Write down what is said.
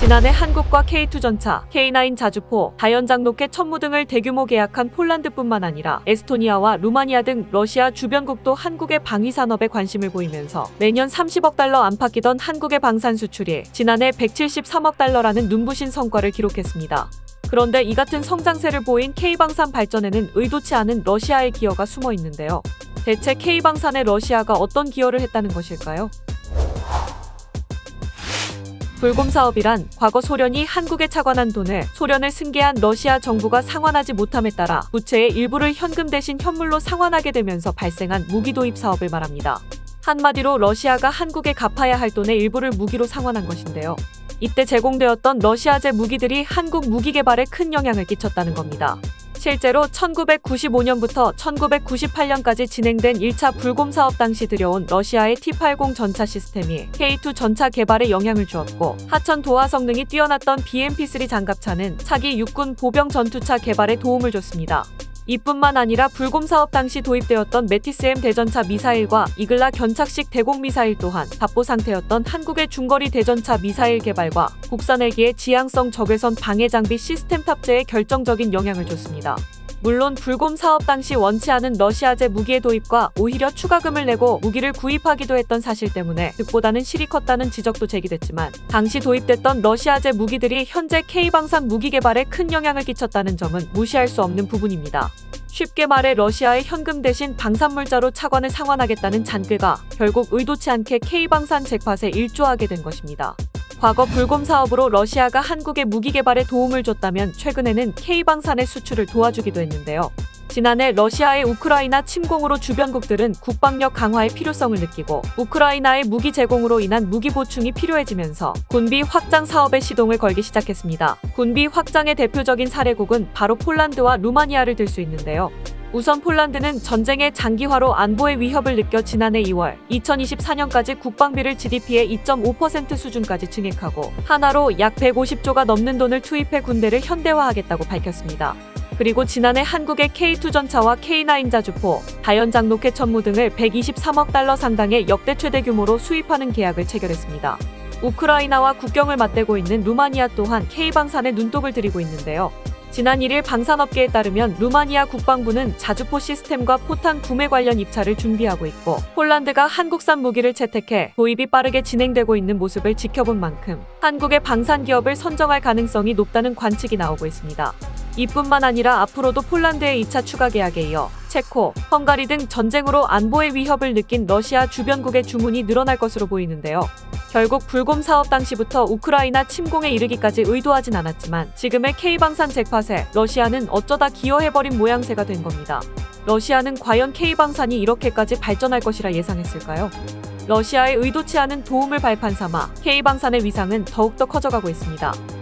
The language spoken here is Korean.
지난해 한국과 K2전차, K9 자주포, 다연장 로켓 천무 등을 대규모 계약한 폴란드뿐만 아니라 에스토니아와 루마니아 등 러시아 주변국도 한국의 방위 산업에 관심을 보이면서 매년 30억 달러 안팎이던 한국의 방산 수출이 지난해 173억 달러라는 눈부신 성과를 기록했습니다. 그런데 이 같은 성장세를 보인 K방산 발전에는 의도치 않은 러시아의 기여가 숨어 있는데요. 대체 K방산에 러시아가 어떤 기여를 했다는 것일까요? 불곰 사업이란 과거 소련이 한국에 차관한 돈을 소련을 승계한 러시아 정부가 상환하지 못함에 따라 부채의 일부를 현금 대신 현물로 상환하게 되면서 발생한 무기 도입 사업을 말합니다. 한마디로 러시아가 한국에 갚아야 할 돈의 일부를 무기로 상환한 것인데요. 이때 제공되었던 러시아제 무기들이 한국 무기 개발에 큰 영향을 끼쳤다는 겁니다. 실제로 1995년부터 1998년까지 진행된 1차 불곰 사업 당시 들여온 러시아의 T-80 전차 시스템이 K2 전차 개발에 영향을 주었고, 하천 도하 성능이 뛰어났던 BMP-3 장갑차는 차기 육군 보병 전투차 개발에 도움을 줬습니다. 이뿐만 아니라 불곰 사업 당시 도입되었던 메티스-M 대전차 미사일과 이글라 견착식 대공 미사일 또한 답보 상태였던 한국의 중거리 대전차 미사일 개발과 국산 헬기의 지향성 적외선 방해 장비 시스템 탑재에 결정적인 영향을 줬습니다. 물론 불곰 사업 당시 원치 않은 러시아제 무기의 도입과 오히려 추가금을 내고 무기를 구입하기도 했던 사실 때문에 득보다는 실이 컸다는 지적도 제기됐지만, 당시 도입됐던 러시아제 무기들이 현재 K방산 무기 개발에 큰 영향을 끼쳤다는 점은 무시할 수 없는 부분입니다. 쉽게 말해 러시아의 현금 대신 방산물자로 차관을 상환하겠다는 잔꾀가 결국 의도치 않게 K방산 잭팟에 일조하게 된 것입니다. 과거 불곰 사업으로 러시아가 한국의 무기 개발에 도움을 줬다면 최근에는 K방산의 수출을 도와주기도 했는데요. 지난해 러시아의 우크라이나 침공으로 주변국들은 국방력 강화의 필요성을 느끼고 우크라이나의 무기 제공으로 인한 무기 보충이 필요해지면서 군비 확장 사업에 시동을 걸기 시작했습니다. 군비 확장의 대표적인 사례국은 바로 폴란드와 루마니아를 들 수 있는데요. 우선 폴란드는 전쟁의 장기화로 안보의 위협을 느껴 지난해 2월 2024년까지 국방비를 GDP의 2.5% 수준까지 증액하고 한화로 약 150조가 넘는 돈을 투입해 군대를 현대화하겠다고 밝혔습니다. 그리고 지난해 한국의 K2 전차와 K9 자주포, 다연장 로켓 천무 등을 123억 달러 상당의 역대 최대 규모로 수입하는 계약을 체결했습니다. 우크라이나와 국경을 맞대고 있는 루마니아 또한 K방산에 눈독을 들이고 있는데요. 지난 1일 방산업계에 따르면 루마니아 국방부는 자주포 시스템과 포탄 구매 관련 입찰을 준비하고 있고, 폴란드가 한국산 무기를 채택해 도입이 빠르게 진행되고 있는 모습을 지켜본 만큼 한국의 방산 기업을 선정할 가능성이 높다는 관측이 나오고 있습니다. 이뿐만 아니라 앞으로도 폴란드의 2차 추가 계약에 이어 체코, 헝가리 등 전쟁으로 안보의 위협을 느낀 러시아 주변국의 주문이 늘어날 것으로 보이는데요. 결국 불곰 사업 당시부터 우크라이나 침공에 이르기까지 의도하진 않았지만 지금의 K방산 잭팟에 러시아는 어쩌다 기여해버린 모양새가 된 겁니다. 러시아는 과연 K방산이 이렇게까지 발전할 것이라 예상했을까요? 러시아의 의도치 않은 도움을 발판 삼아 K방산의 위상은 더욱더 커져가고 있습니다.